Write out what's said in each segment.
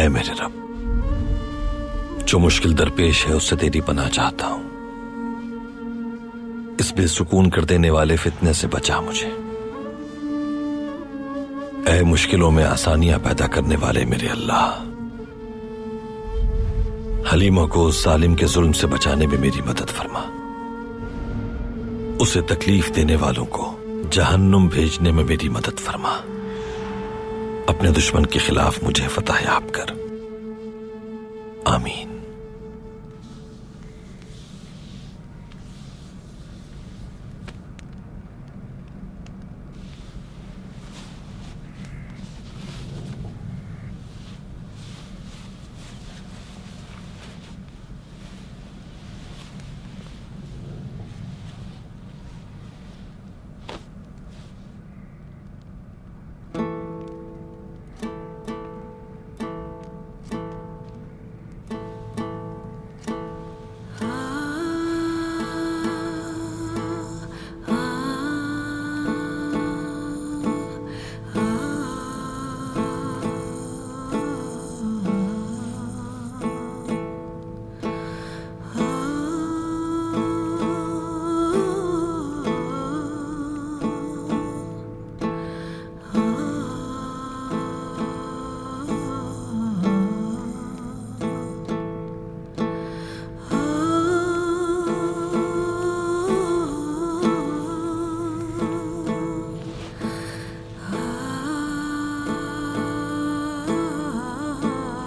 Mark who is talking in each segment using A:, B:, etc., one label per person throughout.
A: ऐ मेरे रब, जो मुश्किल दरपेश है उससे तेरी पनाह चाहता हूं। इस बेसुकून कर देने वाले फितने से बचा मुझे। ऐ मुश्किलों में आसानियां पैदा करने वाले मेरे अल्लाह, हलीमा को उस जालिम के जुल्म से बचाने में मेरी मदद फरमा। उसे तकलीफ देने वालों को जहन्नुम भेजने में मेरी मदद फरमा। अपने दुश्मन के खिलाफ मुझे फतह याब कर। आमीन।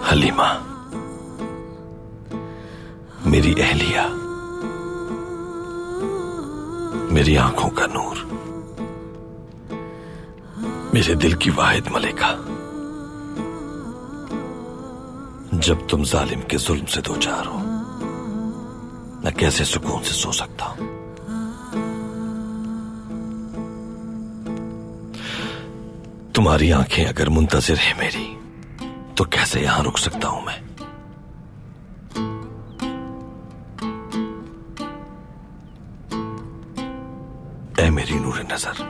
A: हलीमा, मेरी अहलिया, मेरी आंखों का नूर, मेरे दिल की वाहिद मलिका, जब तुम जालिम के जुल्म से दो चार हो, मैं कैसे सुकून से सो सकता हूं। तुम्हारी आंखें अगर मुंतजिर है मेरी, तो कैसे यहां रुक सकता हूं मैं। ऐ मेरी नूर नजर,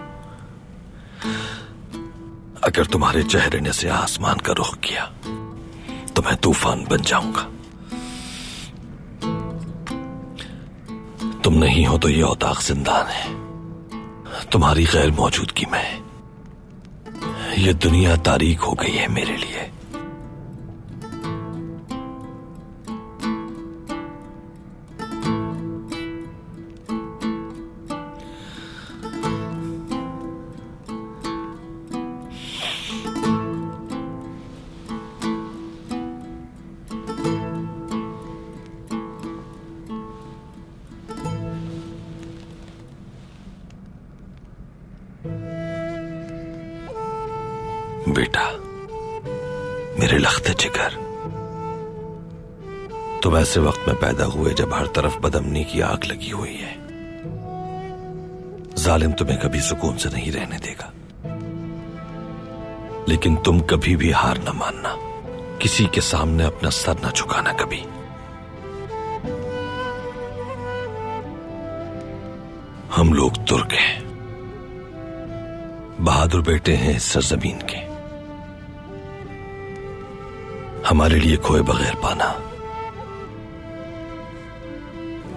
A: अगर तुम्हारे चेहरे ने से आसमान का रुख किया तो मैं तूफान बन जाऊंगा। तुम नहीं हो तो ये औताक जिंदान है। तुम्हारी गैर मौजूदगी में ये दुनिया तारीक हो गई है मेरे लिए। बेटा, मेरे लख्ते जिगर, तुम ऐसे वक्त में पैदा हुए जब हर तरफ बदअमनी की आग लगी हुई है। जालिम तुम्हें कभी सुकून से नहीं रहने देगा, लेकिन तुम कभी भी हार न मानना, किसी के सामने अपना सर न झुकाना कभी। हम लोग तुर्क हैं, बहादुर बेटे हैं इस सरजमीन के। हमारे लिए खोए बगैर पाना,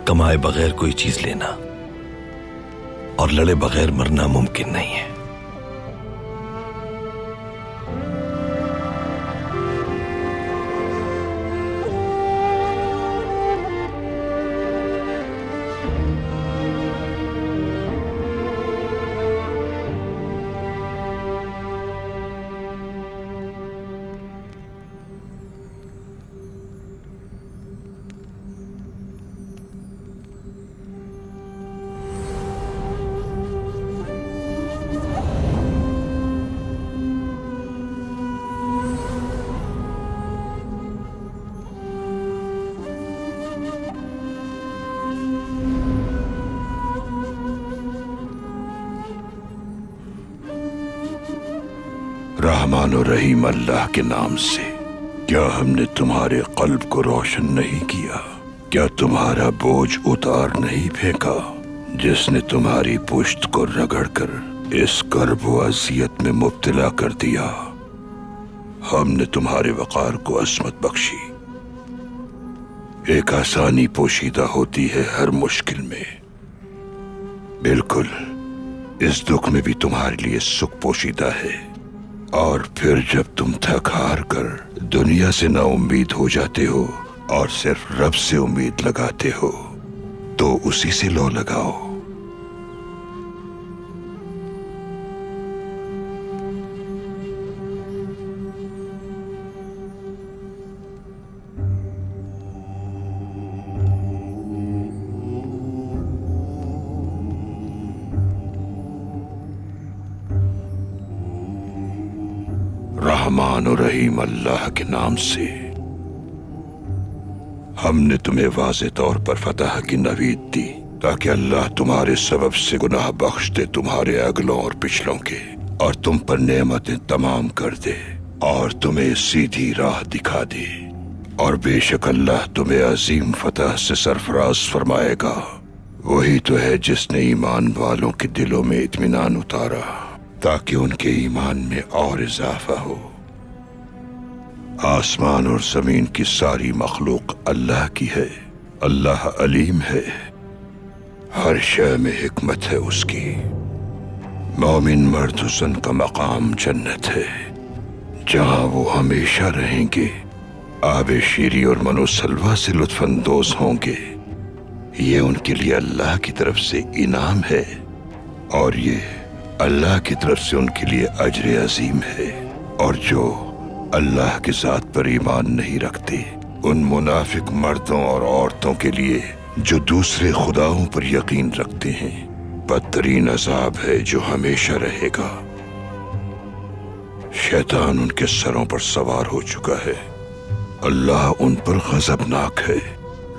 A: कमाए बगैर कोई चीज लेना और लड़े बगैर मरना मुमकिन नहीं है।
B: रहमान और रहीम अल्लाह के नाम से। क्या हमने तुम्हारे कल्ब को रोशन नहीं किया? क्या तुम्हारा बोझ उतार नहीं फेंका? जिसने तुम्हारी पुश्त को रगड़कर इस कर्ब व अज़ियत में मुब्तला कर दिया। हमने तुम्हारे वकार को असमत बख्शी। एक आसानी पोशीदा होती है हर मुश्किल में। बिल्कुल इस दुख में भी तुम्हारे लिए सुख पोशीदा है। और फिर जब तुम थक हार कर दुनिया से ना उम्मीद हो जाते हो और सिर्फ रब से उम्मीद लगाते हो तो उसी से लो लगाओ। रहमान और रहीम अल्लाह के नाम से। हमने तुम्हें वाज़े तौर पर फतह की नवीद दी ताकि अल्लाह तुम्हारे सबब से गुनाह बख्श दे तुम्हारे अगलों और पिछलों के, और तुम पर नेमतें तमाम कर दे और तुम्हें सीधी राह दिखा दे। और बेशक अल्लाह तुम्हें अजीम फतह से सरफराज फरमाएगा। वही तो है जिसने ईमान वालों के दिलों में इत्मीनान उतारा ताकि उनके ईमान में और इजाफा हो। आसमान और जमीन की सारी मखलूक अल्लाह की है। अल्लाह अलीम है, हर शय में हिकमत है उसकी। मोमिन मर्द हुस्न का मकाम जन्नत है, जहां वो हमेशा रहेंगे। आबे शीरी और मनोसलवा से लुत्फानंदोज होंगे। ये उनके लिए अल्लाह की तरफ से इनाम है और ये अल्लाह की तरफ से उनके लिए अजर अजीम है। और जो अल्लाह के साथ पर ईमान नहीं रखते, उन मुनाफिक मर्दों और औरतों के लिए जो दूसरे खुदाओं पर यकीन रखते हैं, बदतरीन अजाब है जो हमेशा रहेगा। शैतान उनके सरों पर सवार हो चुका है। अल्लाह उन पर गजबनाक है,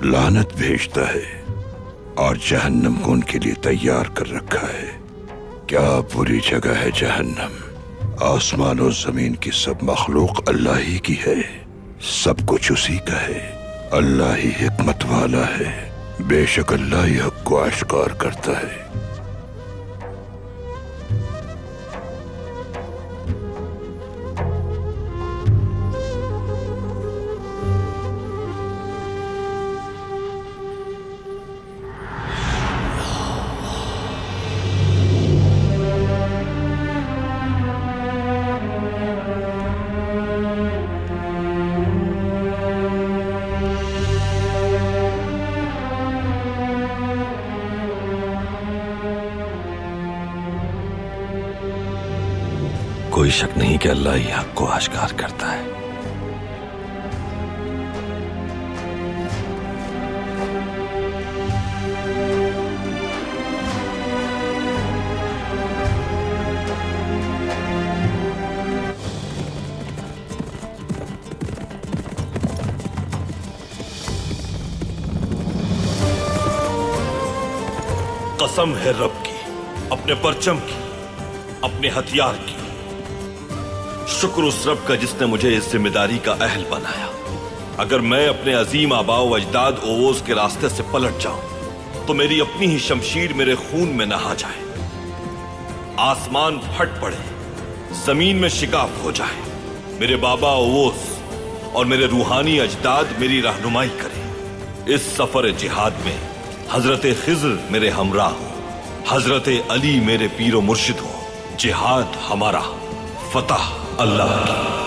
B: लानत भेजता है और जहन्नम को उनके लिए तैयार कर रखा है। क्या बुरी जगह है जहन्नम। आसमान और जमीन की सब मखलूक अल्लाह ही की है, सब कुछ उसी का है। अल्लाह ही हिकमत वाला है। बेशक अल्लाह ही हक को आश्कार करता है।
A: कोई शक नहीं कि अल्लाह ही हक को आश्कार करता है।
C: कसम है रब की, अपने परचम की, अपने हथियार की। शुक्र उस रब का जिसने मुझे इस जिम्मेदारी का अहल बनाया। अगर मैं अपने अजीम आबाओ अजदाद ओवोस के रास्ते से पलट जाऊं तो मेरी अपनी ही शमशीर मेरे खून में नहा जाए, आसमान फट पड़े, जमीन में शिकाफ हो जाए, मेरे बाबा ओवोस और मेरे रूहानी अजदाद मेरी रहनुमाई करें। इस सफर जिहाद में हजरत खिज़र मेरे हमराह हो, हजरत अली मेरे पीरो मुर्शिद हो। जिहाद हमारा, फतह अल्लाह की।